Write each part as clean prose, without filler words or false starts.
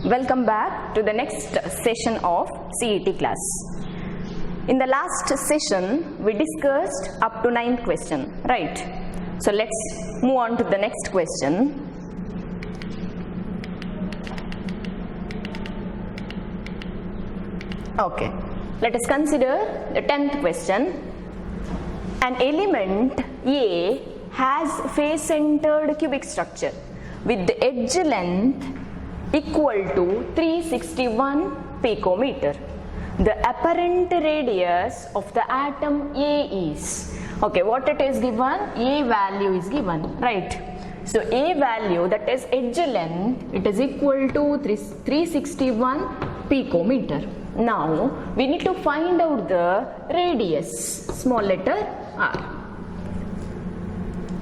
Welcome back to the next session of CET class. In the last session, we discussed up to 9th question, right? So let's move on to the next question. Okay, let us consider the 10th question. An element A has face-centered cubic structure with the edge length equal to 361 picometer. The apparent radius of the atom A is, okay, what it is given? A value is given, right? So A value, that is edge length, it is equal to 361 picometer. Now we need to find out the radius, small letter r.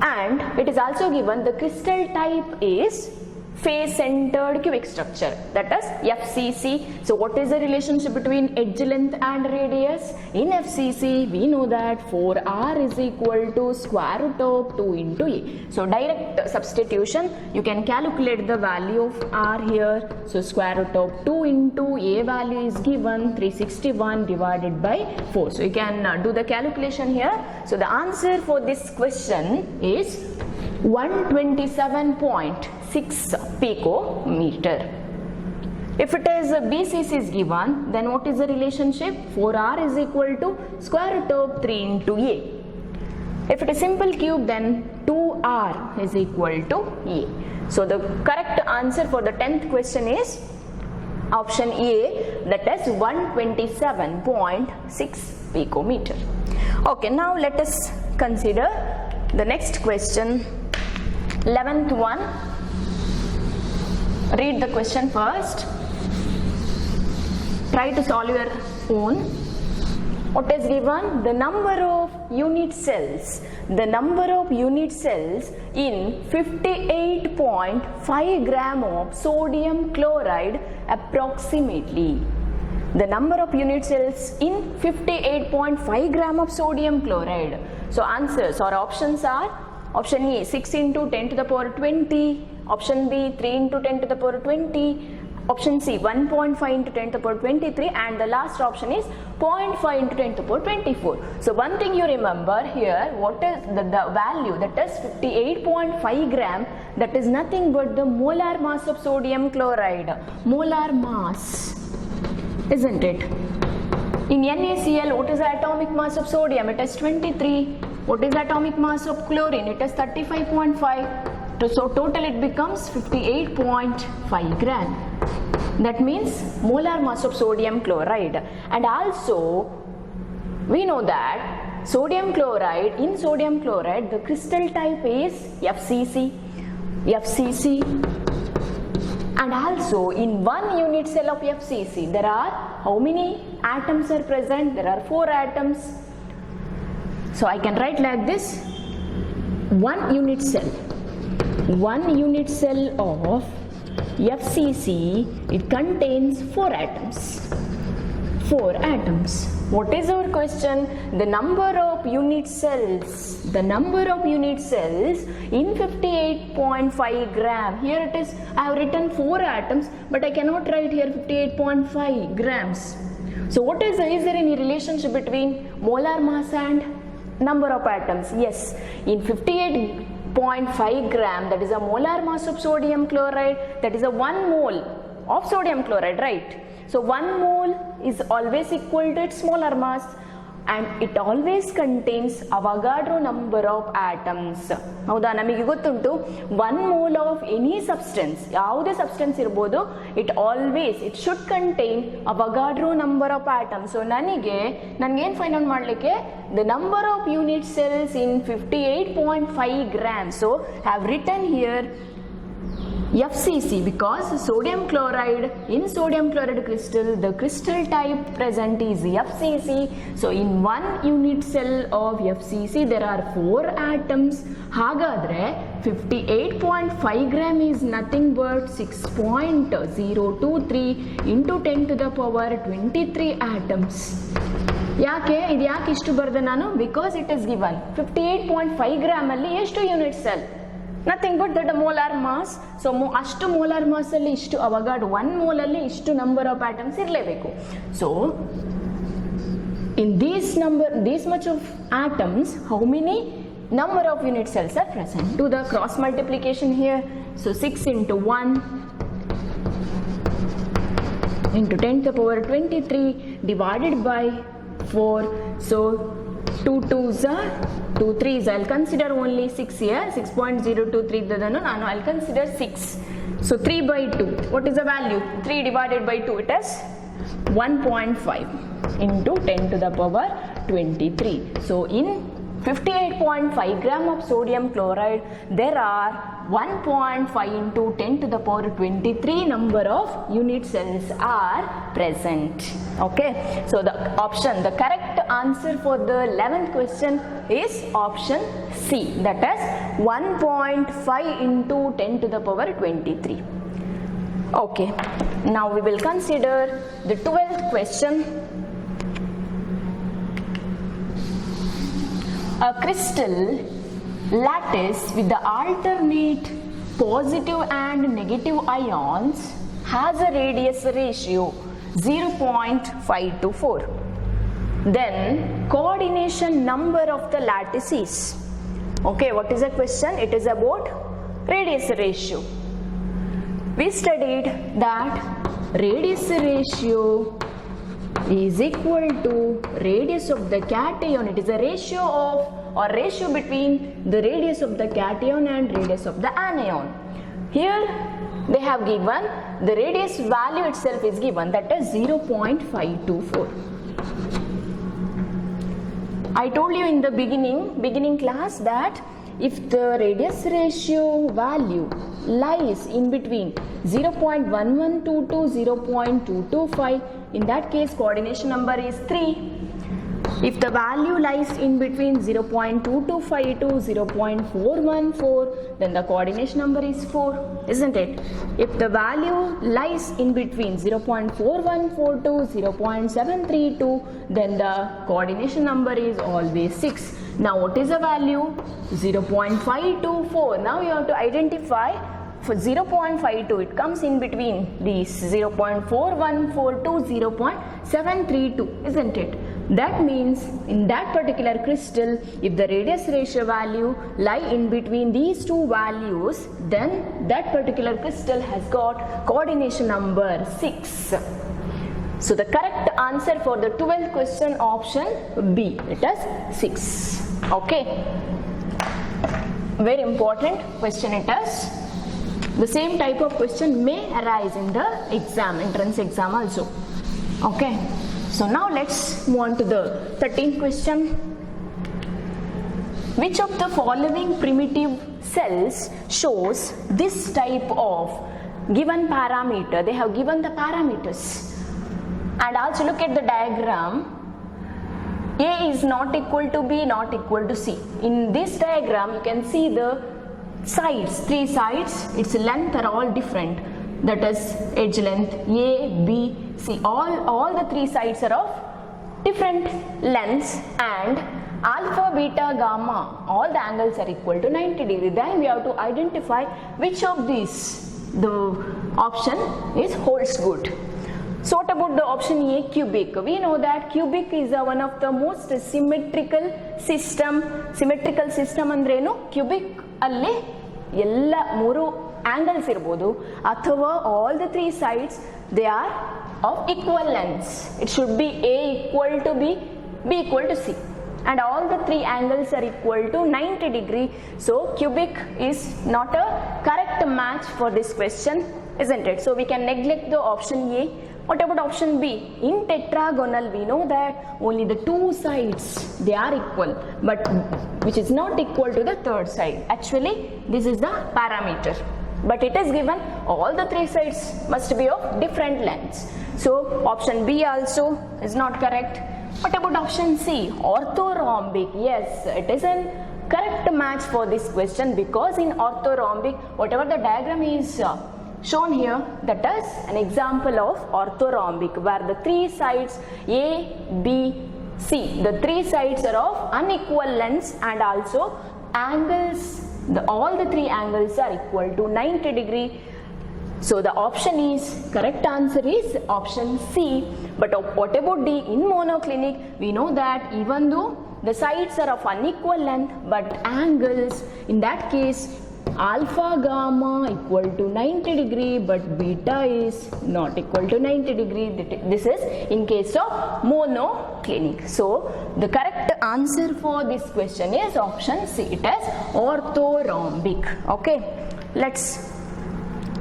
And it is also given the crystal type is face-centered cubic structure, that is FCC. So what is the relationship between edge length and radius? In FCC we know that 4r is equal to square root of 2 into a. So direct substitution, you can calculate the value of r here. So square root of 2 into a value is given 361 divided by 4. So you can do the calculation here. So the answer for this question is 127.6 picometer. If it is BCC is given, then what is the relationship? 4r is equal to square root of 3 into a. If it is simple cube, then 2r is equal to a. So the correct answer for the 10th question is option A, that is 127.6 picometer. Okay, now let us consider the next question. 11th one. Read the question first. Try to solve your own. What is given? The number of unit cells. The number of unit cells in 58.5 gram of sodium chloride approximately. The number of unit cells in 58.5 gram of sodium chloride. So answers or options are: option A 6 into 10 to the power 20, option B 3 into 10 to the power 20, option C 1.5 into 10 to the power 23, and the last option is 0.5 into 10 to the power 24. So one thing you remember here, what is the value, that is 58.5 gram, that is nothing but the molar mass of sodium chloride. Molar mass, isn't it? In NaCl, what is the atomic mass of sodium? It is 23. What is the atomic mass of chlorine? It is 35.5. So total it becomes 58.5 gram. That means molar mass of sodium chloride. And also we know that sodium chloride, in sodium chloride the crystal type is FCC. And also in one unit cell of FCC there are how many atoms are present? There are 4 atoms. So I can write like this: one unit cell of FCC, it contains 4 atoms. 4 atoms. What is our question? The number of unit cells. The number of unit cells in 58.5 gram. Here it is, I have written 4 atoms, but I cannot write here 58.5 grams. So what is there any relationship between molar mass and number of atoms? Yes, in 58.5 gram, that is a molar mass of sodium chloride, that is a 1 mole of sodium chloride, right? So 1 mole is always equal to its molar mass, and it always contains Avogadro number of atoms. ಹೌದಾ, ನಮಗೆ ಗೊತ್ತುಂಟು 1 mole of any substance, ಯಾವುದೇ substance ಇರಬಹುದು, it should contain Avogadro number of atoms. So ನನಗೇನು find out ಮಾಡಲಿಕ್ಕೆ, the number of unit cells in 58.5 grams. So I have written here FCC because sodium chloride, in sodium chloride crystal, the crystal type present is FCC. So in one unit cell of FCC there are 4 atoms. Hagadre 58.5 gram is nothing but 6.023 into 10 to the power 23 atoms. ಯಾಕೆ ಇದು ಇಷ್ಟು ಬರೆದೆ ನಾನು? Because it is given 58.5 gram ಅಲ್ಲಿ ಎಷ್ಟು unit cell? Nothing but that molar mass. So ಅಷ್ಟು molar mass ಅಲ್ಲಿ ಇಷ್ಟು ಅವಗಾಡ್ರೋ 1 mole ಅಲ್ಲಿ ಇಷ್ಟು ನಂಬರ್ ಆಫ್ ಆಟಮ್ಸ್ ಇರಲೇಬೇಕು. So in this much of atoms, how many number of unit cells are present? Do the cross multiplication here. So 6 into 1 into 10 to the power 23 divided by 4. So 2 2s are 2 3s. I'll consider only 6 here. 6.023 I'll consider 6. So 3 by 2. What is the value? 3 divided by 2. It is 1.5 into 10 to the power 23. So in 58.5 gram of sodium chloride, there are 1.5 into 10 to the power 23 number of unit cells are present. Okay, so the correct answer for the 11th question is option C, that is 1.5 into 10 to the power 23. Okay, now we will consider the 12th question. A crystal lattice with the alternate positive and negative ions has a radius ratio 0.524. Then coordination number of the lattice is. Okay, what is the question? It is about radius ratio. We studied that radius ratio is equal to radius of the cation. It is a ratio of or ratio between the radius of the cation and radius of the anion. Here they have given the radius value itself is given, that is 0.524. I told you in the beginning class that if the radius ratio value lies in between 0.1122 to 0.225, in that case coordination number is 3. If the value lies in between 0.225 to 0.414, then the coordination number is 4, isn't it? If the value lies in between 0.414 to 0.732, then the coordination number is always 6. Now what is the value? 0.524. Now you have to identify for 0.52, it comes in between these 0.414 to 0.732, isn't it? That means in that particular crystal, if the radius ratio value lie in between these two values, then that particular crystal has got coordination number 6. So the correct answer for the 12th question, option B, it is 6. Okay, very important question it is. The same type of question may arise in the exam, entrance exam also. Okay, so now let's move on to the 13th question. Which of the following primitive cells shows this type of given parameter? They have given the parameters. And also look at the diagram. A is not equal to B, not equal to C. In this diagram, you can see the sides, 3 sides, its length are all different. That is edge length A, B, C. All the 3 sides are of different lengths, and alpha, beta, gamma, all the angles are equal to 90 degree. Then we have to identify which of these the option is holds good. So what about the option A, cubic? We know that cubic is one of the most symmetrical system. Symmetrical system ಅಂದ್ರೇನು? Cubic ಅಲ್ಲಿ ಎಲ್ಲ 3 angles ಇರಬಹುದು, ಅಥವಾ all the 3 sides they are of equal lengths. It should be A equal to B, B equal to C, and all the 3 angles are equal to 90 degree. So cubic is not a correct match for this question, isn't it? So we can neglect the option A. What about option B? In tetragonal, we know that only the 2 sides they are equal, but which is not equal to the third side. Actually, this is the parameter, but it is given all the 3 sides must be of different lengths. So option B also is not correct. What about option C? Orthorhombic. Yes, it is a correct match for this question, because in orthorhombic, whatever the diagram is shown here, that is an example of orthorhombic, where the 3 sides A, B, C, the 3 sides are of unequal lengths, and also angles all the three angles are equal to 90 degree. So the option is, correct answer is option C. But what about D? In monoclinic, we know that even though the sides are of unequal length, but angles, in that case, alpha gamma equal to 90 degree, but beta is not equal to 90 degree. This is in case of monoclinic. So the correct answer for this question is option C. It is orthorhombic. Okay, let's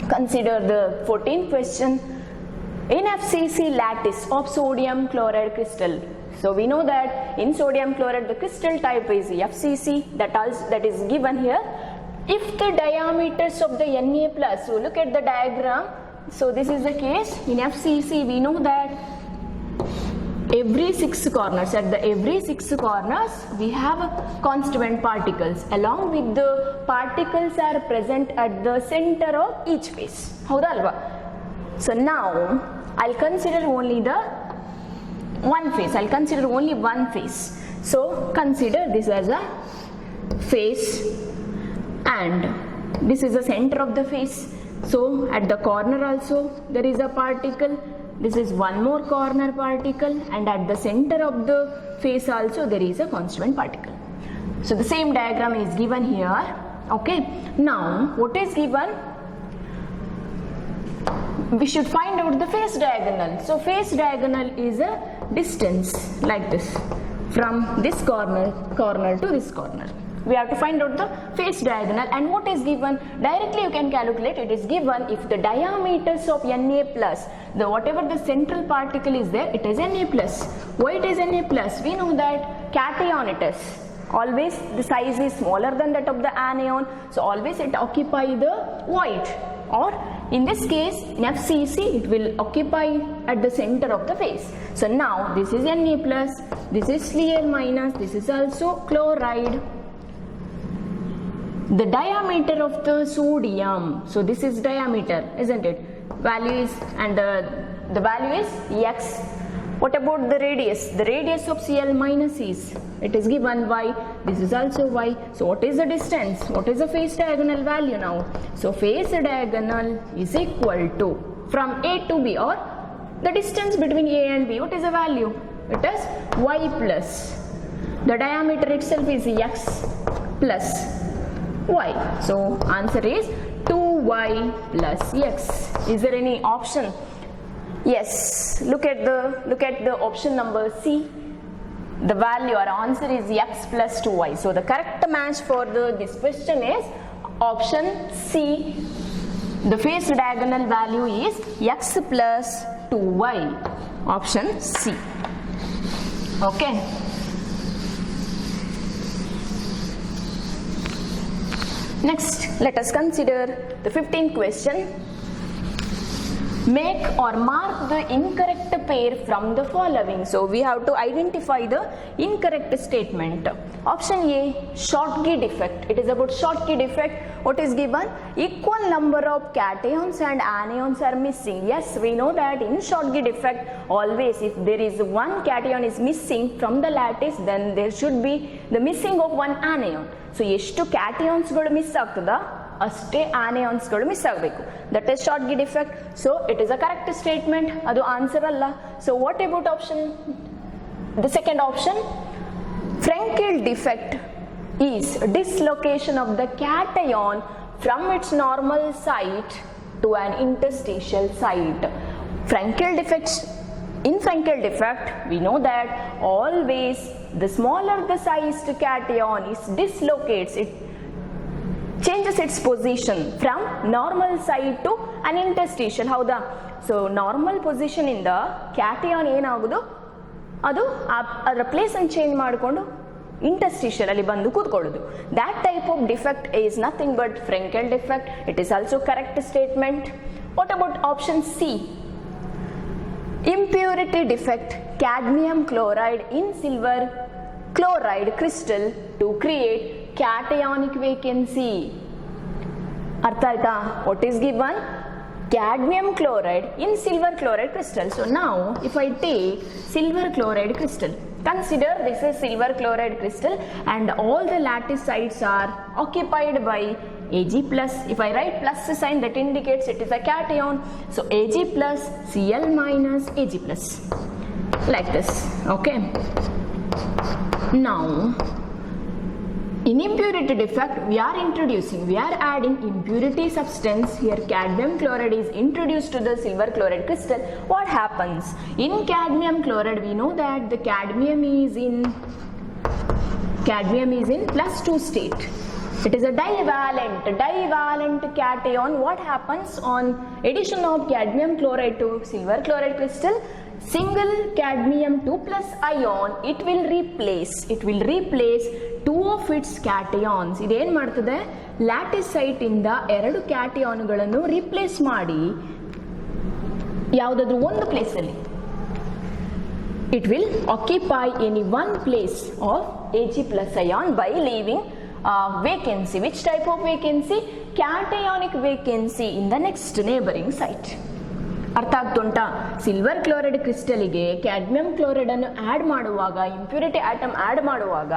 consider the 14th question. In FCC lattice of sodium chloride crystal, so we know that in sodium chloride the crystal type is FCC, that is given here. If the diameters of the Na plus, so look at the diagram. So this is the case in FCC. We know that every 6 corners, every 6 corners we have constituent particles. Along with the particles are present at the center of each face. Hauda alva? So now I'll consider only the one face. I'll consider only one face. So consider this as a face, and this is the center of the face. So at the corner also there is a particle. This is one more corner particle, and at the center of the face also there is a constituent particle. So the same diagram is given here. Okay. Now what is given? We should find out the face diagonal. So face diagonal is a distance like this from this corner to this corner. We have to find out the face diagonal, and what is given? Directly you can calculate. It is given if the diameters of Na plus, the whatever the central particle is there, it is Na plus. Why it is Na plus? We know that cation it is. Always the size is smaller than that of the anion, so always it occupy the void, or in this case in FCC it will occupy at the center of the face. So now this is Na plus, this is Cl minus, this is also chloride. The diameter of the sodium, so this is diameter, isn't it? Value is, and the value is x. What about the radius? The radius of Cl minus is, it is given y, this is also y. So what is the distance? What is the face diagonal value now? So face diagonal is equal to, from A to B, or the distance between A and B, what is the value? It is y plus, the diameter itself is x plus y. So answer is 2y plus x. Is there any option? Yes. Look at the option number C. The value or answer is x plus 2y. So the correct match for this question is option C. The face diagonal value is x plus 2y. Option C. Okay. Next, let us consider the 15th question. Make or mark the incorrect pair from the following. So we have to identify the incorrect statement. Option A, Schottky defect. It is about Schottky defect. What is given? Equal number of cations and anions are missing. Yes, we know that in Schottky defect, always if there is one cation is missing from the lattice, then there should be the missing of one anion. So ಎಷ್ಟು cations ಗಳು miss ಆಗ್ತದ ಅಷ್ಟೇ anions ಗಳು miss ಆಗಬೇಕು. That is Schottky defect. So it is a correct statement. ಅದು answer ಅಲ್ಲ. So what about option? The second option, Frenkel defect is dislocation of the cation from its normal site to an interstitial site. Frenkel defects. In Frenkel defect, we know that always the smaller the sized cation is dislocates, it changes its position from normal site to an interstitial. Howda? So normal position in the cation ಏನಾಗುದು ಅದು ಅದರ place ಅನ್ನು change ಮಾಡಿಕೊಂಡು interstitial ಅಲ್ಲಿ ಬಂದು ಕೂತ್ಕೊಳ್ಳೋದು. That type of defect is nothing but Frenkel defect. It is also correct statement. What about option C? Impurity defect, cadmium chloride in silver chloride crystal to create cationic vacancy. Artha aita? What is given? Cadmium chloride in silver chloride crystal. So now if I take silver chloride crystal, Consider this is silver chloride crystal and all the lattice sites are occupied by Ag plus. If I write plus sign, that indicates it is a cation. So Ag plus Cl minus Ag plus, like this. Okay. Now in impurity defect, we are adding impurity substance. Here cadmium chloride is introduced to the silver chloride crystal. What happens? In cadmium chloride, we know that the cadmium is in +2 state. It is a divalent cation. What happens on addition of cadmium chloride to silver chloride crystal? Single cadmium 2 plus ion, it will replace two of its cations. ಇದೇನ್ ಮಾಡ್ತದೆ, lattice site ಇಂದ 2 ಕ್ಯಾಟಿಯಾನ್ಗಳನ್ನು replace ಮಾಡಿ ಯಾವುದಾದ್ರೂ ಒಂದು place ಅಲ್ಲಿ it will occupy any one place of Ag plus ion by leaving vacancy. Which type of vacancy? Cationic vacancy in the next neighboring site. ಅರ್ಥ ಆಗ್ತುಂಟಾ? Silver chloride ಕ್ರಿಸ್ಟಲ್ಗೆ cadmium chloride ಅನ್ನು add ಮಾಡುವಾಗ, impurity atom add ಮಾಡುವಾಗ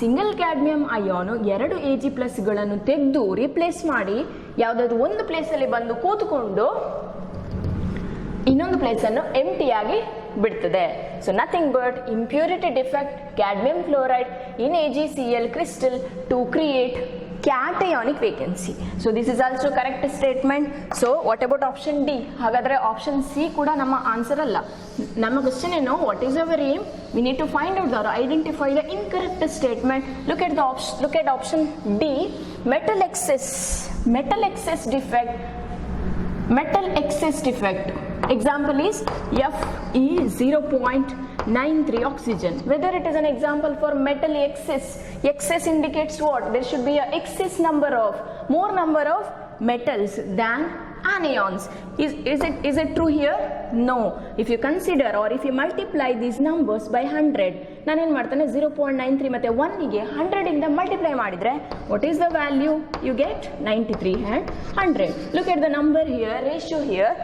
single cadmium ಅಯಾನು 2 Ag plus ಗಳನ್ನು ತೆಗೆದು replace ಮಾಡಿ ಯಾವುದಾದ್ರೂ ಒಂದು place ಅಲ್ಲಿ ಬಂದು ಕೂತ್ಕೊಂಡು ಇನ್ನೊಂದು ಪ್ಲೇಸ್ ಅನ್ನು ಎಂಟಿ ಆಗಿ ಬಿಡ್ತದೆ. So nothing but impurity defect cadmium chloride in AgCl crystal to create cationic vacancy. So this is also correct statement. So what about option D? ಹಾಗಾದ್ರೆ option C ಕೂಡ ನಮ್ಮ ಆನ್ಸರ್ ಅಲ್ಲ. ನಮ್ಮ ಕ್ವೆಶ್ಚನ್ ಏನು, what is our aim? We need to find out or identify the incorrect statement. Look at option D, metal excess defect. Example is Fe0.93 oxygen. Whether it is an example for metal excess indicates what? There should be a excess more number of metals than anions. Is it true here? No. If you consider or if you multiply these numbers by 100, ನಾನು ಏನು ಮಾಡ್ತಾನೆ 0.93 ಮತ್ತೆ 1 ಗೆ 100 ಇಂದ multiply ಮಾಡಿದ್ರೆ what is the value? You get 93 and 100. Look at the number here, ratio here.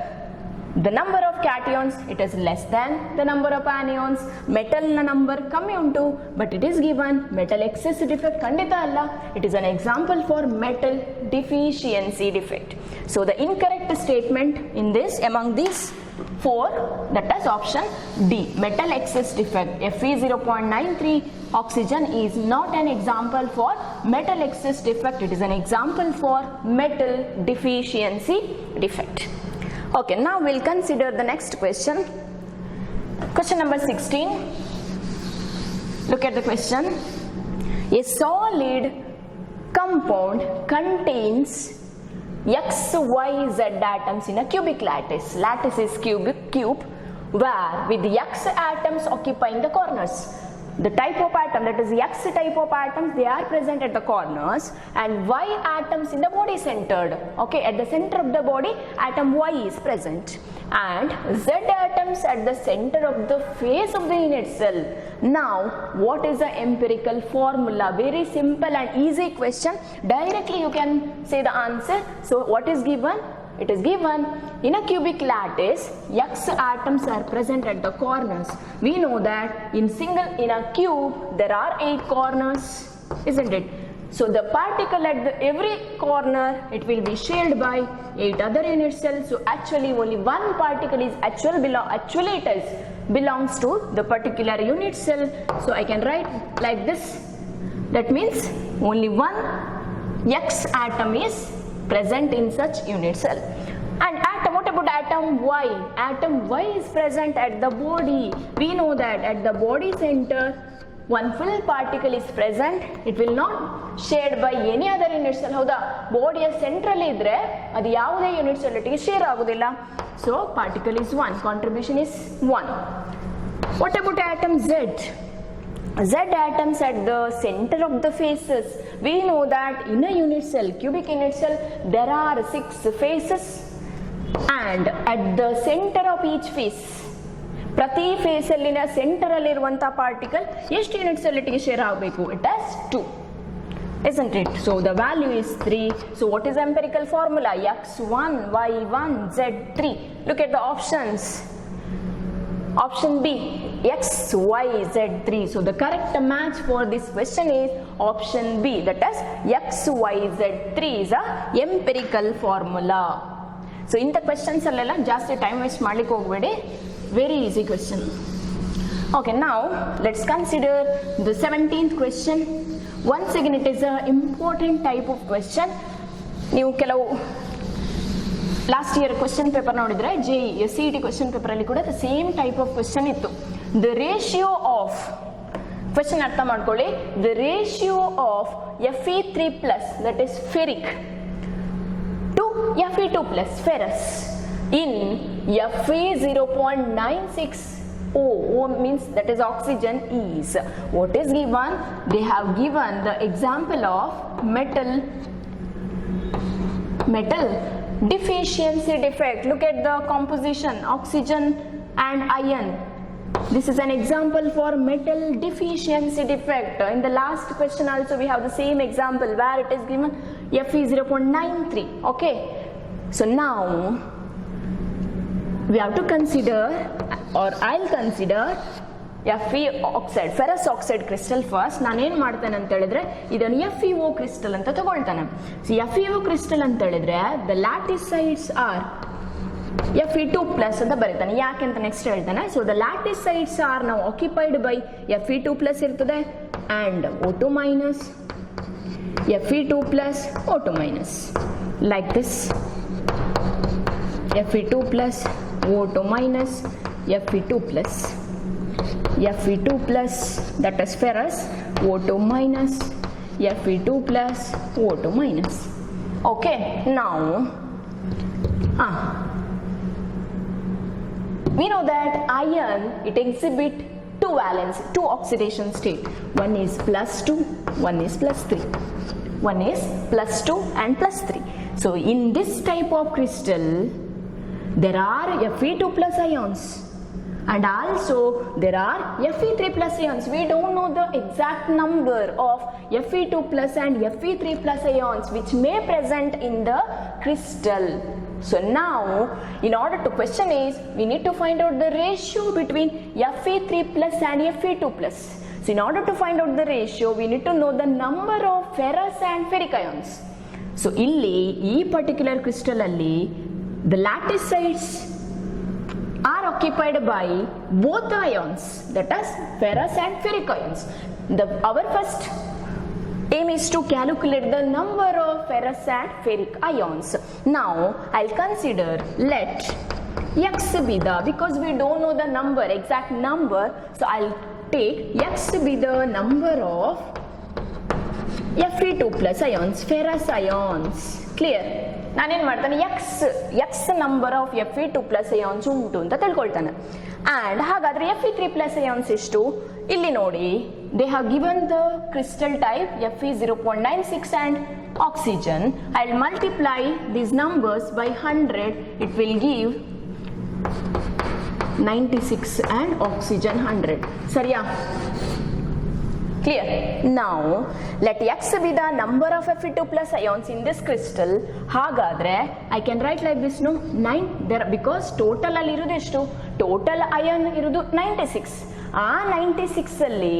The number of cations, it is less than the number of anions. Metal na number ಕಮ್ಮಿ ಉಂಟು, but it is given metal excess defect ಖಂಡಿತ ಅಲ್ಲ. It is an example for metal deficiency defect. So the incorrect statement in this among these 4, that is option D, metal excess defect. Fe0.93 oxygen is not an example for metal excess defect. It is an example for metal deficiency defect. Okay, now we'll consider the next question. Question number 16. Look at the question. A solid compound contains X, Y, Z atoms in a cubic lattice. Lattice is cube where with X atoms occupying the corners. The type of atom, that is X type of atoms, they are present at the corners, and Y atoms in the body centered. Okay, at the center of the body, atom Y is present, and Z atoms at the center of the face of the unit cell. Now, what is the empirical formula? Very simple and easy question. Directly you can say the answer. So, what is given? It is given in a cubic lattice, X atoms are present at the corners. We know that in a cube there are 8 corners, isn't it? So the particle at every corner, it will be shared by 8 other unit cells. So actually only one particle is actually it belongs to the particular unit cell. So I can write like this. That means only one X atom is present in such unit cell. And atom, what about atom Y? Atom Y is present at the body. We know that at the body center one full particle is present. It will not shared by any other unit cell. ಹೌದಾ, ಬಾಡಿಯ central ಇದ್ರೆ ಅದು ಯಾವುದೇ unit ಸೆಲ್ಗೆ share ಆಗೋದಿಲ್ಲ. So particle is 1, contribution is 1. What about atom Z? Z atoms at the center of the faces. We know that in a unit cell, cubic unit cell, there are 6 faces, and at the center of each face, ಪ್ರತಿ face ಅಲ್ಲಿನ centre ಅಲ್ಲಿರುವಂತಹ particle ಎಷ್ಟು unit ಸೆಲ್ಗೆ share ಆಗಬೇಕು? It has 2, isn't it? So the value is 3. So what is the empirical formula? X1, Y1, Z3. Look at the options. Option B, XYZ3. So the correct match for this question is option B, that is XYZ3 is a empirical formula. So in the questions allela ಜಾಸ್ತಿ time waste ಮಾಡ್ಲಿಕ್ಕೆ ಹೋಗಬೇಡಿ, very easy question. Okay, now let's consider the 17th question. Once again it is a important type of question. ನೀವು ಕೆಲವು last year question paper ನೋಡಿದ್ರೆ JEE CET question paper ಅಲ್ಲಿ ಕೂಡ same type of question ಇತ್ತು. The ratio of question ಅರ್ಥ ಮಾಡ್ಕೊಳ್ಳಿ. The ratio of Fe3+ that is ferric to Fe2+ ferrous in Fe0.96 O means that is oxygen is what is given. They have given the example of metal deficiency defect. Look at the composition, oxygen and iron. This is an example for metal deficiency defect. In the last question also we have the same example where it is given Fe0.93. okay, so now we have to consider, or I'll consider Fe oxide, ferrous oxide crystal first. ನಾನು ಏನು ಮಾಡ್ತೇನೆ ಅಂತ ಹೇಳಿದ್ರೆ ಇದನ್ನು FeO crystal ಅಂತ ತಗೊಳ್ತಾನೆ. So FeO crystal ಅಂತ ಹೇಳಿದ್ರೆ the lattice sides are Fe2+ ಅಂತ ಬರೀತಾನೆ. ಯಾಕೆ ಅಂತ ನೆಕ್ಸ್ಟ್ ಹೇಳ್ತಾನೆ. So the lattice sides are now occupied by Fe2+ ಇರ್ತದೆ and O2-, Fe2+, O2-, like this. Fe2+, O2-, Fe2+, Fe2+ that is ferrous, O2-, Fe2+, O2-. okay, now we know that iron, it exhibit two valence, two oxidation state. One is +2, one is +3. One is +2 and +3. So in this type of crystal there are Fe2+ ions and also there are Fe3+ ions. We don't know the exact number of Fe2+ and Fe3+ ions which may present in the crystal. So now in order to question is we need to find out the ratio between Fe3+ and Fe2+. So in order to find out the ratio we need to know the number of ferrous and ferric ions. So illi ee particular crystal alli the lattice sides are occupied by both the ions, that is ferrous and ferric ions. Our first aim is to calculate the number of ferrous and ferric ions. Now I'll consider, let X be the, because we don't know the number, exact number, so I'll take X be the number of Fe2+ ions, ferrous ions. Clear? ನಾನೇನು ಮಾಡ್ತಾನೆ, X number of Fe2+ ions ಉಂಟು ಅಂತ ತಿಳ್ಕೊಳ್ತಾನೆ. And ಹಾಗಾದರೆ Fe3+ ions ಎಷ್ಟು ಇಲ್ಲಿ ನೋಡಿ. They have given the crystal type Fe0.96 and oxygen. I'll multiply these numbers by 100. It will give 96 and oxygen 100. ಸರಿಯಾ? Clear? Now let X be the number of Fe2+ ions in this crystal. ಹಾಗಾದ್ರೆ I can write like this, no, 9 there, because total ಅಲ್ಲಿ ಇರೋದು ಎಷ್ಟು, total ion ಇರೋದು 96. ಆ 96 ಅಲ್ಲಿ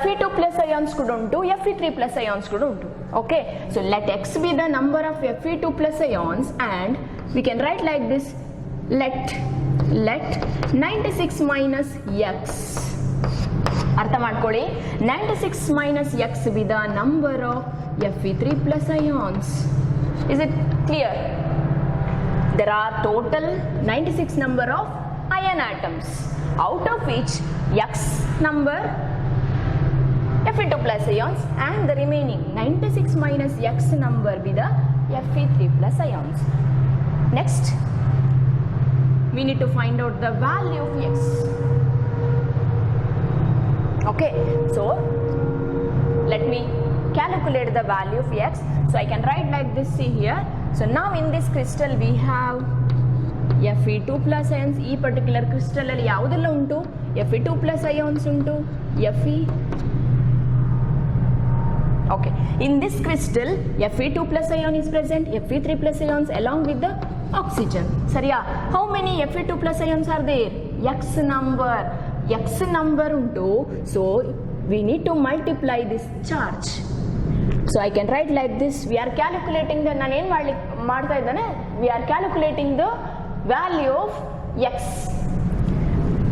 Fe2+ ions ಕೂಡ ಉಂಟು, Fe3+ ions ಕೂಡ ಉಂಟು. okay, so let X be the number of Fe2+ ions and we can write like this, let 96 minus X. ಅರ್ಥ ಮಾಡ್ಕೊಳ್ಳಿ, 96 minus X be the number of Fe3+ ions. Is it clear? There are total 96 number of ion atoms, out of which X number Fe2+ ions and the remaining 96 minus X number be the Fe3+ ions. Next we need to find out the value of X. okay, so let me calculate the value of X. So I can write like this, see here. So now in this crystal we have Fe2+ ions. ಈ particular crystal ಅಲ್ಲಿ ಯಾವುದೆಲ್ಲ ಉಂಟು, Fe2+ ions ಉಂಟು, Okay. In this crystal, Fe2 plus ion is present, Fe3 plus ions along with the oxygen. Sariya? How many Fe2 plus ions are there? X number unto. So we need to multiply this charge. So I can write like this. We are calculating the we are calculating the value of X.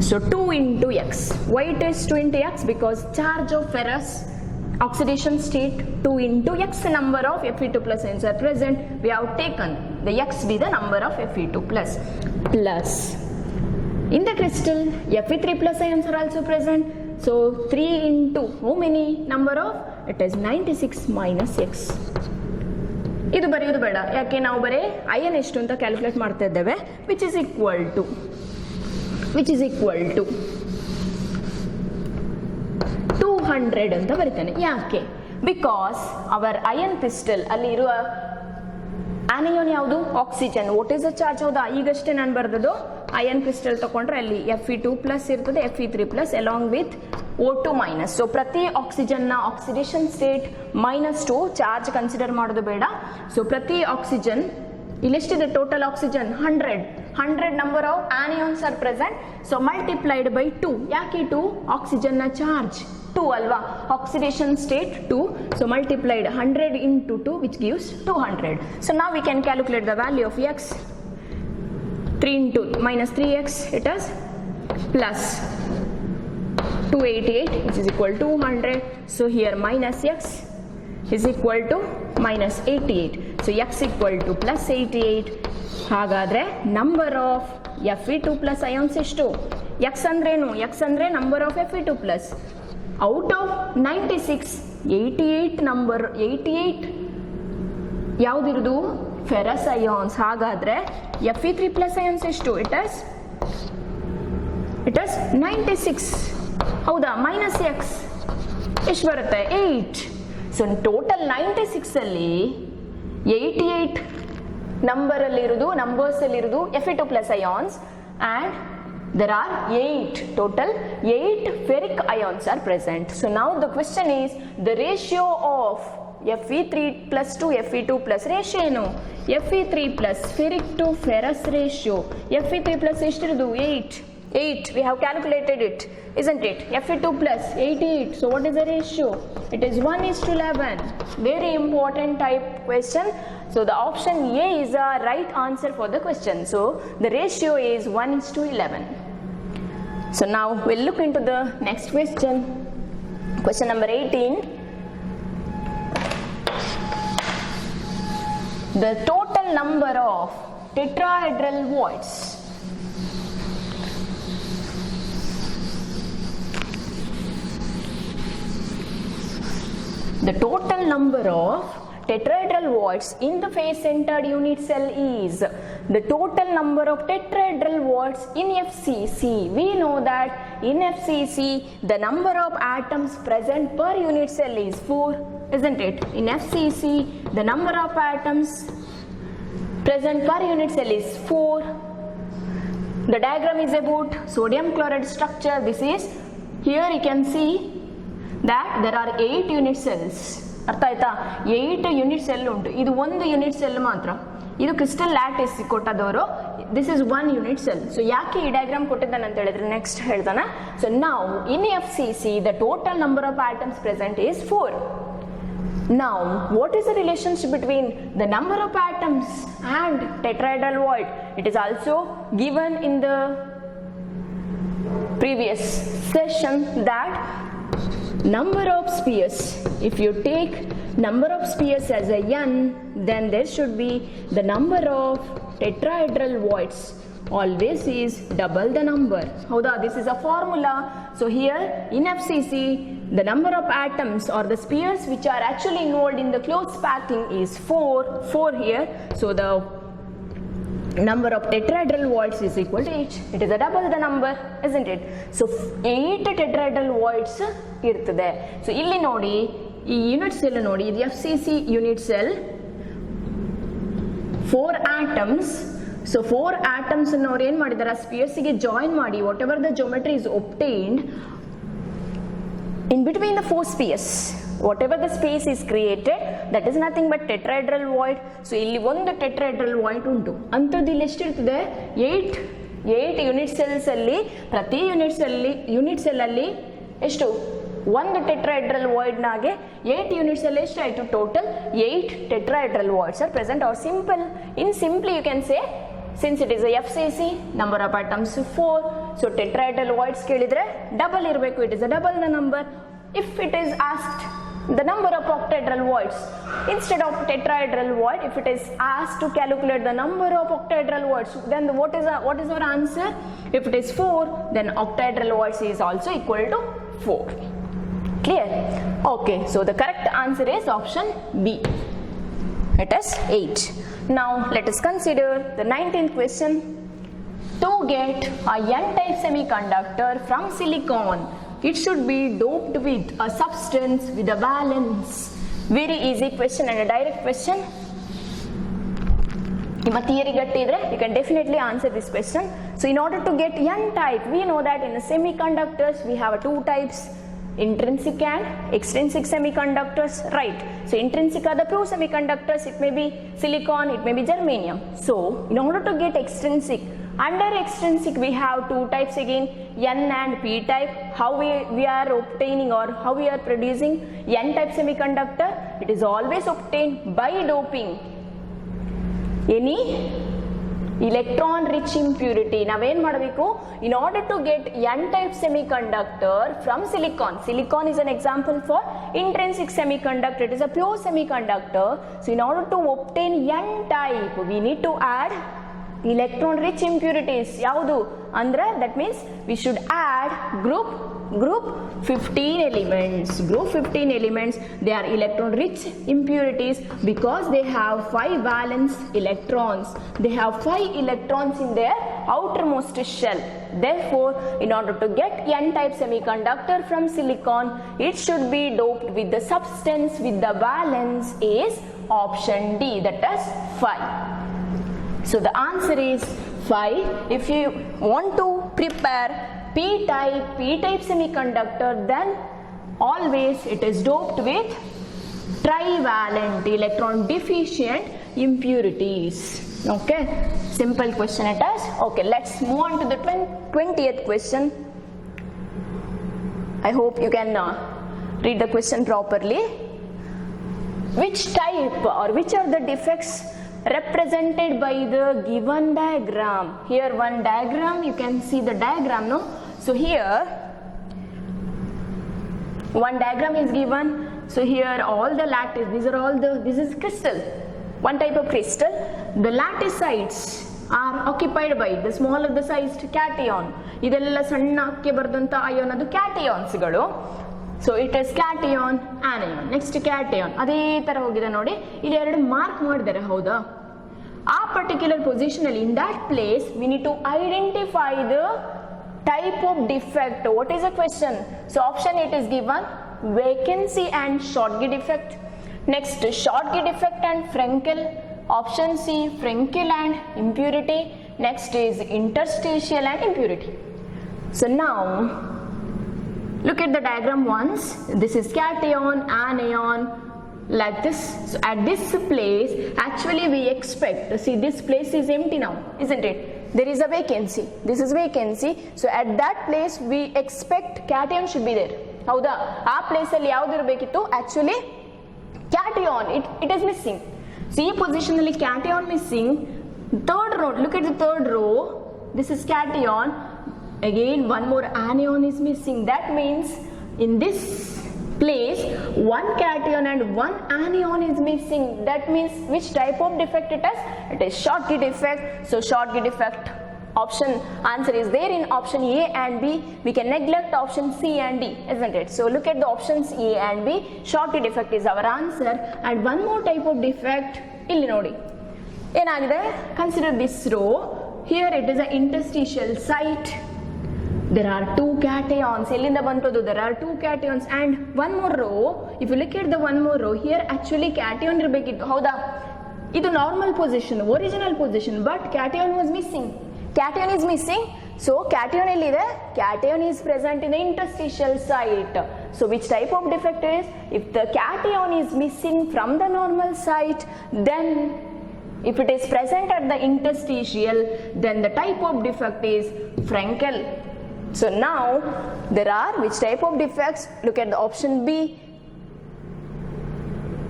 So 2 into X. Why it is 2 into X? Because charge of ferrous oxidation state 2 into X number of Fe2 plus ions are present. We have taken the X be the number of Fe2 plus. In the crystal, Fe3 plus ions are also present. So 3 into how many number of? It is 96 minus X. ಇದು ಬರೆಯೋದು ಬೇಡ, ಯಾಕೆ ನಾವು ಬರೀ iron ಎಷ್ಟು ಅಂತ calculate ಮಾಡ್ತಾ ಇದ್ದೇವೆ, which is equal to 200 ಅಂತ ಬರೀತಾನೆ. ಯಾಕೆ? ಬಿಕಾಸ್ ಅವರ್ ಅಯನ್ ಕ್ರಿಸ್ಟಲ್ ಅಲ್ಲಿ ಇರುವ ಆನಿಯೋನ್ ಯಾವುದು? Oxygen. What is the charge? ಹೌದಾ, ಈಗಷ್ಟೇ ನಾನು ಬರೆದದ್ದು ಅಯನ್ ಕ್ರಿಸ್ಟಲ್ ತಗೊಂಡ್ರೆ ಅಲ್ಲಿ Fe2 ಪ್ಲಸ್ ಇರ್ತದೆ, Fe3 plus along with O2 minus. So ಪ್ರತಿ ಆಕ್ಸಿಜನ್ ನ ಆಕ್ಸಿಡೇಷನ್ ಸ್ಟೇಟ್ -2, ಚಾರ್ಜ್ ಕನ್ಸಿಡರ್ ಮಾಡೋದು ಬೇಡ. ಸೊ ಪ್ರತಿ ಆಕ್ಸಿಜನ್ ಇಲ್ಲೆಷ್ಟಿದೆ total oxygen? 100 number of anions are present. So multiplied by 2. ಯಾಕೆ 2? ಆಕ್ಸಿಜನ್ ನ ಚಾರ್ಜ್ 2 ಅಲ್ವಾ, oxidation state 2. So multiplied 100 into 2 which gives 200. So now we can calculate the value of X. 3 into minus 3X, it is plus 288 which is equal to 200. So here minus X is equal to minus 88. So X equal to plus 88. ಹಾಗಾದ್ರೆ number of Fe2 plus ions ಎಷ್ಟು? X ಅಂದ್ರೇನು? X ಅಂದ್ರೆ number of Fe2 plus. Out of 96, 88 number, 88 ಯಾವುದಿರುದು? Ferrous ions. ಹಾಗಾದ್ರೆ Fe3 plus ions ಎಷ್ಟು? It is 96. ಹೌದಾ? Minus X ಎಷ್ಟು ಬರುತ್ತೆ? 8. ಸೊ ಟೋಟಲ್ 96 ಅಲ್ಲಿ 88 ನಂಬರ್ಸ್ ಅಲ್ಲಿ ಇರುವುದು Fe2 plus ions, and there are 8 ferric ions are present. So now the question is the ratio of Fe3 plus to Fe2 plus ratio ಏನು? Fe3 plus ferric to ferrous ratio. Fe3 plus ಎಷ್ಟಿರುವುದು? 8. We have calculated it, isn't it? Fe2 plus 88. So what is the ratio? It is 1:11. Very important type question. So the option A is the right answer for the question. So the ratio is 1:11. So now we'll look into the next question. Question number 18. The total number of tetrahedral voids tetrahedral voids in the face-centered unit cell is the total number of tetrahedral voids in FCC. We know that in FCC the number of atoms present per unit cell is 4, isn't it? In FCC the number of atoms present per unit cell is 4. The diagram is about sodium chloride structure. This is, here you can see that there are 8 unit cells. ಅರ್ಥ ಆಯ್ತಾ? 8 unit cell ಉಂಟು. ಇದು ಒಂದು unit cell ಮಾತ್ರ. ಇದು crystal lattice ಕೊಟ್ಟದವರು. This is 1 unit cell. So ಯಾಕೆ ಈ ಡಯಾಗ್ರಾಮ್ ಕೊಟ್ಟಿದ್ದಾನೆ ಅಂತ ಹೇಳಿದ್ರೆ ನೆಕ್ಸ್ಟ್ ಹೇಳ್ತಾನೆ. ಸೊ ನಾವು ಇನ್ FCC the total number of atoms present is 4. Now what is the relationship between the number of atoms and tetrahedral void? It is also given in the previous session that number of spheres, if you take number of spheres as a n, then there should be the number of tetrahedral voids always is double the number. Howda? This is a formula. So here in FCC the number of atoms or the spheres which are actually involved in the close packing is 4 here. So the number of tetrahedral voids is equal to 8. It is a double the number, isn't it? So 8 tetrahedral voids ಇರ್ತದೆ. So ಇಲ್ಲಿ ನೋಡಿ ಈ unit cell ನೋಡಿ, ಇದು FCC unit cell, 4 atoms. So 4 atoms ಅನ್ನು ಅವ್ರು ಏನ್ ಮಾಡಿದ್ದಾರೆ, ಸ್ಪಿಯರ್ಸ್ ಗೆ ಜಾಯಿನ್ ಮಾಡಿ whatever the geometry is obtained in between the 4 spheres, whatever the space is created, that is nothing but tetrahedral void. So ಇಲ್ಲಿ ಒಂದು tetrahedral void ಉಂಟು. ಅಂಥದ್ದು ಇಲ್ಲಿ ಎಷ್ಟಿರ್ತದೆ? 8 ಯೂನಿಟ್ ಸೆಲ್ಸ್ ಅಲ್ಲಿ, ಪ್ರತಿ ಯೂನಿಟ್ ಸೆಲ್ ಅಲ್ಲಿ ಎಷ್ಟು? ಒಂದು ಟೆಟ್ರಾಹೆಡ್ರಲ್ ವಾಯ್ಡ್ ನಾಗೆ 8 ಯೂನಿಟ್ಸ್ ಅಲ್ಲಿ ಎಷ್ಟಾಯಿತು? Total 8 tetrahedral voids are present. Or simply you can say, since it is a FCC, number of atoms 4, so tetrahedral voids ಕೇಳಿದ್ರೆ ಡಬಲ್ ಇರಬೇಕು, it is a double the number. If it is asked the number of octahedral voids instead of tetrahedral void, if it is asked to calculate the number of octahedral voids, then what is our answer? If it is 4, then octahedral voids is also equal to 4. Clear? Okay, so the correct answer is option B. It is 8. Now let us consider the 19th question. To get a n-type semiconductor from silicon, it should be doped with a substance with a valence. Very easy question and a direct question. ನಿಮ್ಮ theory ಗಟ್ಟಿ ಇದ್ರೆ you can definitely answer this question. So in order to get n-type, we know that in the semiconductors we have two types, intrinsic and extrinsic semiconductors, right? So intrinsic are the pure semiconductors, it may be silicon, it may be germanium. So in order to get extrinsic, under extrinsic we have two types again, n and p type. How we are obtaining or how we are producing n type semiconductor? It is always obtained by doping any electron rich impurity. ನಾವೇನ್ ಮಾಡಬೇಕು? In order to get n type semiconductor from silicon is an example for intrinsic semiconductor, it is a pure semiconductor. So in order to obtain n type, we need to add electron rich impurities. ಯಾವುದು ಅಂದ್ರೆ that means we should add group 15 elements. Group 15 elements, they are electron rich impurities because they have 5 valence electrons. They have 5 electrons in their outermost shell. Therefore, in order to get n type semiconductor from silicon, it should be doped with the substance with the valence is option D, that is 5. So the answer is 5. If you want to prepare p-type semiconductor, then always it is doped with trivalent electron deficient impurities. Okay, simple question it is. Okay, let's move on to the 20th question. I hope you can read the question properly. Which type or which are the defects represented by the given diagram? Here one diagram, you can see the diagram, no? So here one diagram is given. So here all the lattice, this is crystal, one type of crystal. The lattice sites are occupied by the smaller the sized cation. ಇದೆಲ್ಲ ಸಣ್ಣಕ್ಕೆ ಬರೆದಂತ ion ಅದು ಕ್ಯಾಟಿಯಾನ್ಸ್ಗಳು. So it is cation, anion, next cation. ಅದೇ ತರ ಹೋಗಿದೆ ನೋಡಿ, ಇಲ್ಲಿ ಎರಡು ಮಾರ್ಕ್ ಮಾಡಿದ್ದಾರೆ, ಹೌದಾ? ಆ ಪರ್ಟಿಕ್ಯುಲರ್ ಪೊಸಿಷನ್ ಅಲ್ಲಿ, in that place we need to identify the type of defect. What is the question? So option 8 is given, vacancy and Schottky defect. Next, Schottky defect and Frenkel. Option C, Frenkel and impurity. Next is interstitial and impurity. So now look at the diagram once. This is cation, anion, like this. So at this place actually we expect, see this place is empty now, isn't it? There is a vacancy, this is vacancy. So at that place we expect cation should be there, ಹೌದಾ? ಆ place ಅಲ್ಲಿ ಯಾವ್ದು ಇರಬೇಕಿತ್ತು? Actually cation, it is missing. So ಈ position ಅಲ್ಲಿ cation missing. Third row, look at the third row, this is cation, again one more anion is missing. That means in this place one cation and one anion is missing. That means which type of defect it is? It is Schottky defect. So Schottky defect option answer is there in option A and B. We can neglect option C and D, isn't it? So look at the options A and B. Schottky defect is our answer. And one more type of defect, ಇಲ್ಲಿ ನೋಡಿ ಏನಾಗಿದೆ, consider this row. Here it is an interstitial site. There are two cations. ಎಲ್ಲಿಂದ ಬಂತದು? There are two cations and one more row. If you look at the one more row, here actually cation ಇರಬೇಕಿತ್ತು, ಹೌದಾ? ಇದು normal position, original position, but cation was missing. Cation is missing. So cation ಎಲ್ಲಿದೆ? Cation is present in the interstitial site. So which type of defect is? If the cation is missing from the normal site, then if it is present at the interstitial, then the type of defect is Frenkel. So now there are which type of defects? Look at the option B.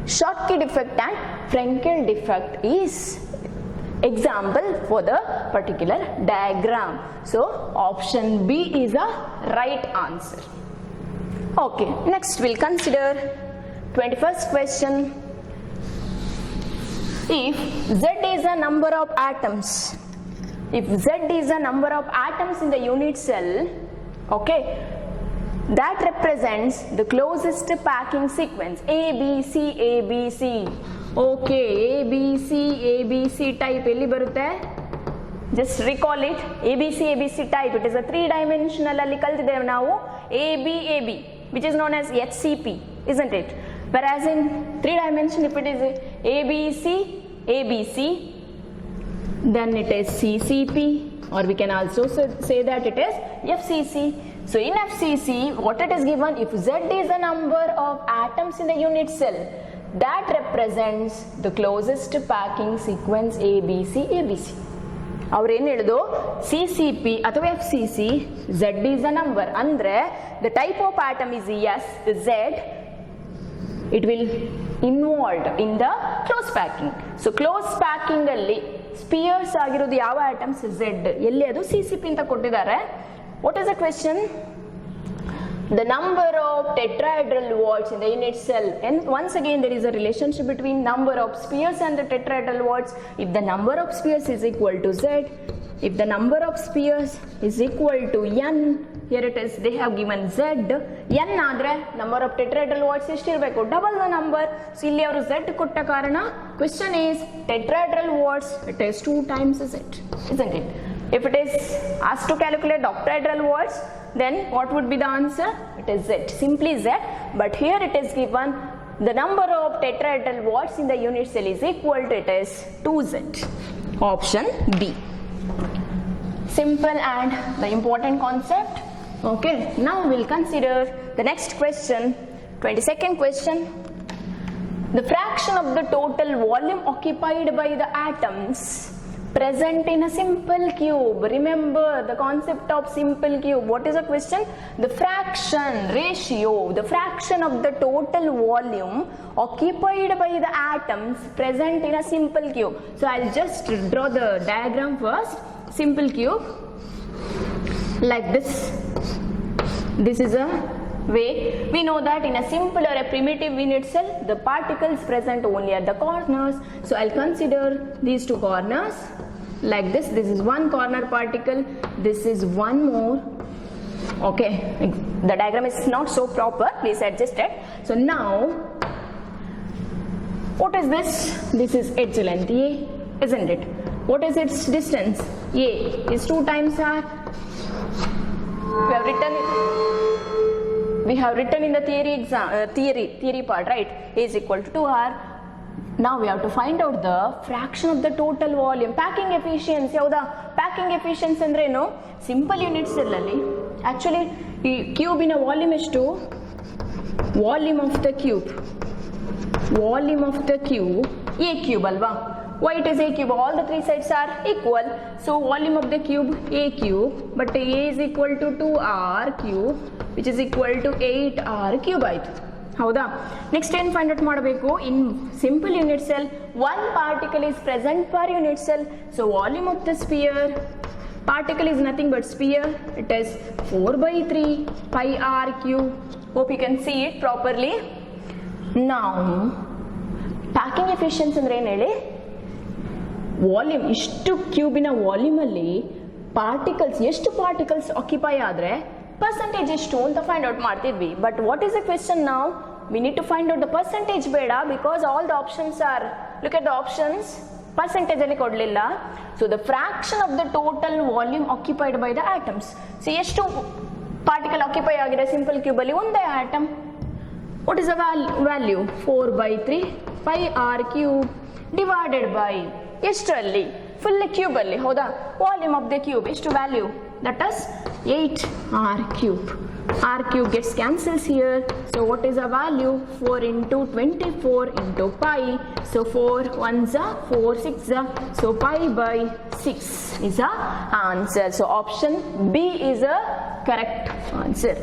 Schottky defect and Frenkel defect is example for the particular diagram. So option B is a right answer. Okay, next we'll consider 21st question. If Z is a number of atoms, if Z is a number of atoms in the unit cell, okay, that represents the closest packing sequence A, B, C, A, B, C. Okay, A, B, C, A, B, C type elli barutte? Just recall it. A, B, C, A, B, C type. It is a 3-dimensional alli kaltidevu ನಾವು A, B, A, B, which is known as HCP, isn't it? Whereas in 3 dimension, if it is A, B, C, A, B, C, then it is CCP, or we can also say that it is FCC. So in FCC, what it is given, if Z is the number of atoms in the unit cell, that represents the closest packing sequence ABC, ABC. ಅವ್ರು ಏನು ಹೇಳಿದ್ರು CCP ಅಥವಾ FCC, Z is a number ಅಂದ್ರೆ the type of atom is S, Z, it will involved in the close packing. So close packing ಅಲ್ಲಿ spears ಆಗಿರೋದು ಯಾವ atoms Z, ಎಲ್ಲಿ ಅದು CCP ಅಂತ ಕೊಟ್ಟಿದ್ದಾರೆ. What is the question? The number of tetrahedral wards in the unit cell, and once again there is a relationship between number of spheres and the tetrahedral wards. If the number of spheres is equal to Z, if the number of spheres is equal to N, here it is, they have given Z, N ಆದರೆ number of tetrahedral wards ಎಷ್ಟಿರಬೇಕು? Double the number. So ಇಲ್ಲಿ ಅವರು Z ಕೊಟ್ಟ ಕಾರಣ question is tetrahedral wards, it is 2 times Z, isn't it? If it is asked to calculate octahedral wards, then what would be the answer? It is Z, simply Z. But here it is given the number of tetrahedral wards in the unit cell is equal to, it is 2Z. Option B. Simple and the important concept. Okay, now we'll consider the next question, 22nd question. The fraction of the total volume occupied by the atoms present in a simple cube. Remember the concept of simple cube. What is the question? The fraction, ratio, the fraction of the total volume occupied by the atoms present in a simple cube. So I'll just draw the diagram first. Simple cube like this. This is a way. We know that in a simple or a primitive unit cell, the particles present only at the corners. So I'll consider these 2 corners like this. This is 1 corner particle, this is 1 more. Okay, the diagram is not so proper, please adjust it. So now, what is this? This is edge length A, isn't it? What is its distance? A is 2 times R. We have written in the theory part, right? A is equal to 2R. Now we have to find out the fraction of the total volume. Packing efficiency, ಯಾವ್ದಾ? Packing efficiency ಅಂದ್ರೆ ಏನು? Simple unit cell ಅಲ್ಲಿ actually ಈ ಕ್ಯೂಬಿನ volume ಎಷ್ಟು? Volume of the cube A cube ಅಲ್ವಾ? Why it is A cube? All the 3 sides are equal. So volume of the cube A cube, but A is equal to 2R cube, which is equal to 8R cube ಆಯ್ತು. ಹೌದಾ? Next ಏನು find out ಮಾಡಬೇಕು? In simple unit cell 1 particle is present per unit cell. So volume of the sphere, particle is nothing but sphere, it is 4/3 pi R cube. Hope you can see it properly. Now packing efficiency ಅಂದ್ರೆ ಏನು ಹೇಳಿ? Volume, ಇಷ್ಟು ಕ್ಯೂಬಿನ volume ಅಲ್ಲಿ particles ಎಷ್ಟು particles occupy ಆದ್ರೆ percentage ಎಷ್ಟು ಅಂತ ಫೈಂಡ್ ಔಟ್ ಮಾಡ್ತಿದ್ವಿ. But what is the question now? We need to find out the percentage ಬೇಡ, because all the options are, look at the options, percentage ಅಲ್ಲಿ ಕೊಡಲಿಲ್ಲ. So the fraction of the total volume occupied by the atoms. So ಎಷ್ಟು particle occupy ಆಗಿದೆ simple cube ಅಲ್ಲಿ? ಒಂದೇ atom. What is the value? 4/3 pi R cube divided by ಎಷ್ಟರಲ್ಲಿ? Full cube ಅಲ್ಲಿ ಹೌದಾ. Volume of the cube ಎಷ್ಟು value? That is 8r cube. R cube gets cancels here. So what is the value? 4 into 24 into pi. So 4 1s are 4 6s are. So pi by 6 is the answer. So option B is a correct answer.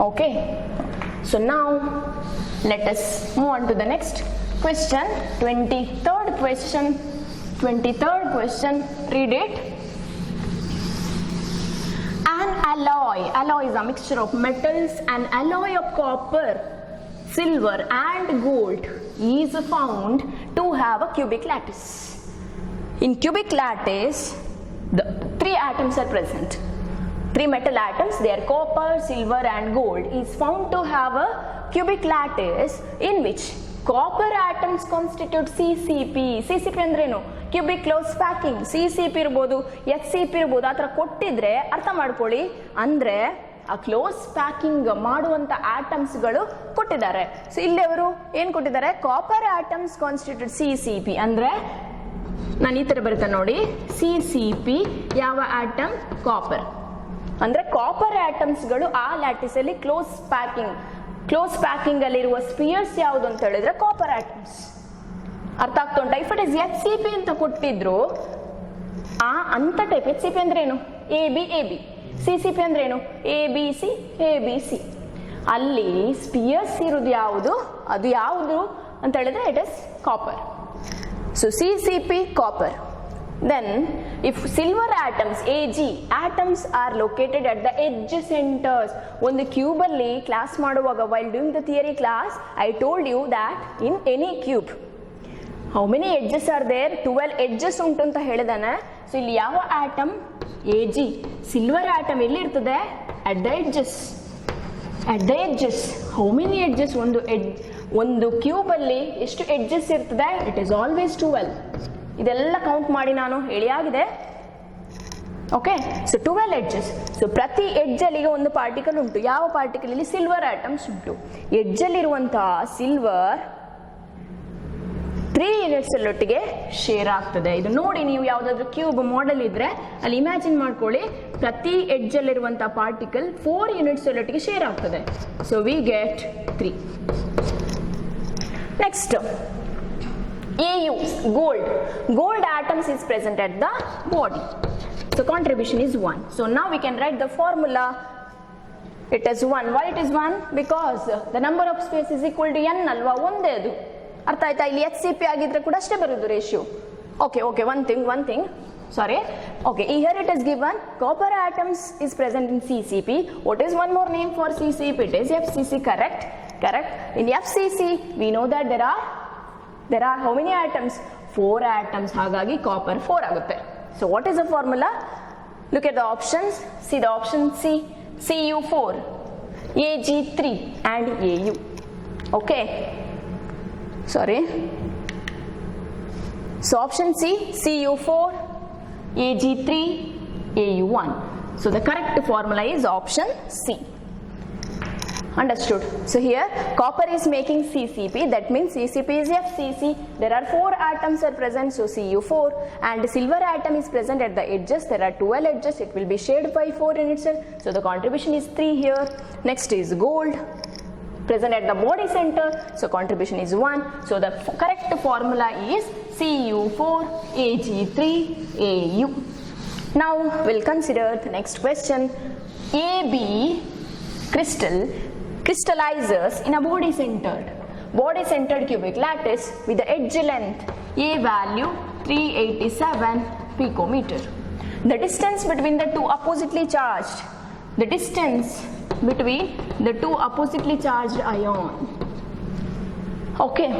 Okay. So now let us move on to the next question. 23rd question. 23rd question. Read it. An alloy is a mixture of metals. An alloy of copper, silver and gold is found to have a cubic lattice. In cubic lattice, the 3 atoms are present. 3 metal atoms, they are copper, silver and gold, is found to have a cubic lattice in which copper atoms constitute CCP. CCP ಅಂದ್ರೇನು? Cubic close packing. CCP ಇರ್ಬೋದು, HCP ಇರ್ಬೋದು, ಆ ಥರ ಕೊಟ್ಟಿದ್ರೆ ಅರ್ಥ ಮಾಡ್ಕೊಳ್ಳಿ. ಅಂದರೆ ಆ ಕ್ಲೋಸ್ ಪ್ಯಾಕಿಂಗ್ ಮಾಡುವಂಥ ಆಟಮ್ಸ್ಗಳು ಕೊಟ್ಟಿದ್ದಾರೆ. ಸೊ ಇಲ್ಲಿ ಅವರು ಏನು ಕೊಟ್ಟಿದ್ದಾರೆ? Copper atoms constitute CCP. ಅಂದರೆ ನಾನು ಈ ಥರ ಬರ್ತೇನೆ ನೋಡಿ, CCP ಯಾವ ಆಟಮ್? ಕಾಪರ್. ಅಂದರೆ ಕಾಪರ್ ಆಟಮ್ಸ್ಗಳು ಆ ಲ್ಯಾಟಿಸಲ್ಲಿ ಕ್ಲೋಸ್ ಪ್ಯಾಕಿಂಗ್ ಅಲ್ಲಿರುವ ಸ್ಪಿಯರ್ಸ್ ಯಾವುದು ಅಂತ ಹೇಳಿದ್ರೆ ಕಾಪರ್ ಆಟಮ್ಸ್. ಅರ್ಥ ಆಗ್ತಾ ಉಂಟಾ? ಇಫ್ ಇಟ್ ಇಸ್ HCP ಅಂತ ಕೊಟ್ಟಿದ್ರು ಅಂತ ಟೈಪ್. HCP ಅಂದ್ರೆ ಏನು? AB. CCP ಅಂದ್ರೆ ಏನು? ABC. ಅಲ್ಲಿ ಸ್ಪಿಯರ್ಸ್ ಇರುವುದು ಯಾವುದು? ಅದು ಯಾವುದು ಅಂತ ಹೇಳಿದ್ರೆ it is copper. So CCP copper. Then if silver atoms, Ag atoms are located at the edge centers. ಒಂದು ಕ್ಯೂಬ್ ಅಲ್ಲಿ ಕ್ಲಾಸ್ ಮಾಡುವಾಗ while doing the theory class I told you that in any cube how many edges are there? 12 edges ಉಂಟು ಅಂತ ಹೇಳಿದಾನೆ. So ಇಲ್ಲಿ ಯಾವ atom? Ag. Silver atom ಎಲ್ಲಿ ಇರ್ತದೆ? at the edges. how many edges? ಒಂದು ಕ್ಯೂಬ್ ಅಲ್ಲಿ ಎಷ್ಟು ಎಡ್ಜಸ್ ಇರ್ತದೆ? It is always 12. ಇದೆಲ್ಲ ಕೌಂಟ್ ಮಾಡಿ ನಾನು ಹೇಳಿಯಾಗಿದೆ. ಓಕೆ. So 12 edges. ಸೊ ಪ್ರತಿ ಎಡ್ಜ್ ಅಲ್ಲಿಗೆ ಒಂದು ಪಾರ್ಟಿಕಲ್ ಉಂಟು. ಯಾವ ಪಾರ್ಟಿಕಲ್? ಇಲ್ಲಿ ಸಿಲ್ವರ್ ಆಟಮ್ಸ್ ಉಂಟು. ಎಡ್ಜಲ್ಲಿರುವಂತಹ ಸಿಲ್ವರ್ 3 ಯೂನಿಟ್ಸ್ ಅಲ್ಲೊಟ್ಟಿಗೆ ಶೇರ್ ಆಗ್ತದೆ. ಇದು ನೋಡಿ, ನೀವು ಯಾವುದಾದ್ರೂ ಕ್ಯೂಬ್ ಮಾಡೆಲ್ ಇದ್ರೆ ಅಲ್ಲಿ ಇಮ್ಯಾಜಿನ್ ಮಾಡ್ಕೊಳ್ಳಿ, ಪ್ರತಿ ಎಡ್ಜ್ ಅಲ್ಲಿರುವಂತಹ ಪಾರ್ಟಿಕಲ್ 4 ಯೂನಿಟ್ಸ್ ಅಲ್ಲೊಟ್ಟಿಗೆ ಶೇರ್ ಆಗ್ತದೆ. So we get 3. Next AU, gold atoms is present at the body. So contribution is 1. So now we can write the formula. It is 1. Why it is 1? Because the number of space is equal to n alva. ಒಂದೇ ಅದು. ಅರ್ಥ ಆಯ್ತಾ? ಇಲ್ಲಿ HCP ಆಗಿದ್ರೆ ಕೂಡ ಅಷ್ಟೇ ಬರುವುದು ratio. Okay. One thing. Sorry. Okay. Here it is given copper atoms is present in CCP. What is one more name for CCP? It is FCC. Correct. In FCC we know that there are how many atoms? 4 atoms. ಹಾಗಾಗಿ copper 4 ಆಗುತ್ತೆ. So what is the formula? Look at the options. See the option C. Cu4, Ag3 and Au. Okay. Sorry. So option C, Cu4, Ag3, Au1. So the correct formula is option C. Understood? So here copper is making CCP, that means CCP is FCC. There are 4 atoms are present, so Cu4, and silver atom is present at the edges. There are 12 edges, it will be shared by 4 in itself, so the contribution is 3 here. Next is gold, present at the body center, so contribution is 1. So the correct formula is Cu4 Ag3 Au. Now we'll consider the next question. AB crystallizes in a body centered cubic lattice with the edge length A value 387 picometer. The distance between the two oppositely charged ion. Okay.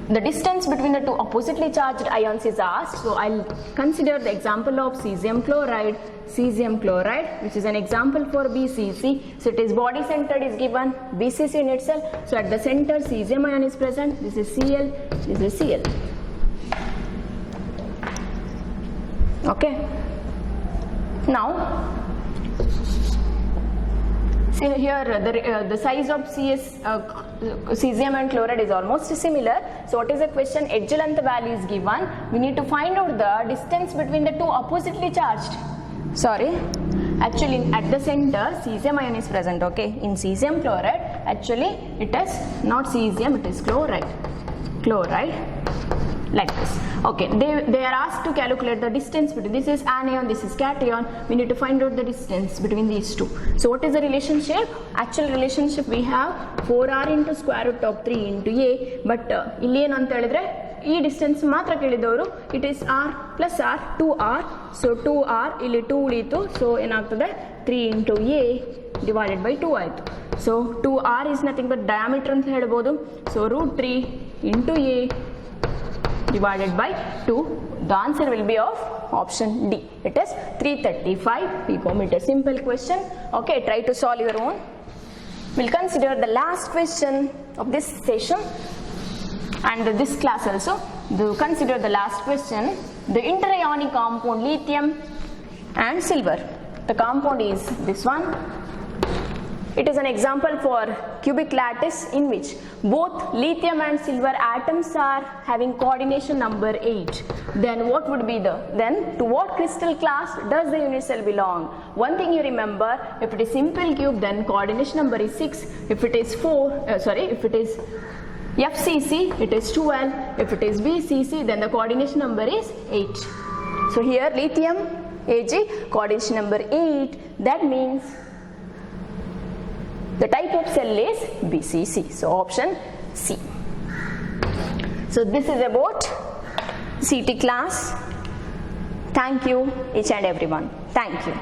The distance between the two oppositely charged ions is asked. So I'll consider the example of cesium chloride, which is an example for BCC. So it is body centered is given, BCC in itself. So at the center cesium ion is present. This is Cl, this is Cl. Okay. Now see here the size of cesium and chloride is almost similar. So what is the question? Edge length value is given. We need to find out the distance between the two oppositely charged. Sorry, actually at the center cesium ion is present. Okay, in cesium chloride, actually it is not cesium, it is chloride, like this. Okay, they are asked to calculate the distance between, this is anion, this is cation. We need to find out the distance between these two. So what is the relationship? Actual relationship we have 4r into square root of 3 into a, but ಇಲ್ಲಿ ಏನು ಅಂತ ಹೇಳಿದ್ರೆ ಈ distance ಮಾತ್ರ ಕೇಳಿದವರು. It is r plus r 2r, so 2r ಇಲ್ಲಿ 2 ಉಳಿಯಿತು, so ಏನಾಗ್ತದೆ 3 into a divided by 2 ಆಯಿತು. So 2r is nothing but diameter ಅಂತ ಹೇಳ್ಬೋದು. So root 3 into a divided by 2. The answer will be of option D. It is 335 picometer. Simple question. Okay, try to solve your own. We'll consider the last question of this session and this class also. Do consider the last question. The interionic compound lithium and silver. The compound is this one. It is an example for cubic lattice in which both lithium and silver atoms are having coordination number 8. Then what would be then to what crystal class does the unit cell belong? One thing you remember, if it is simple cube then coordination number is 6. If it is if it is FCC it is 12. If it is BCC then the coordination number is 8. So here lithium Ag coordination number 8. That means the type of cell is BCC. So option C. So this is about CT class. Thank you each and everyone. Thank you.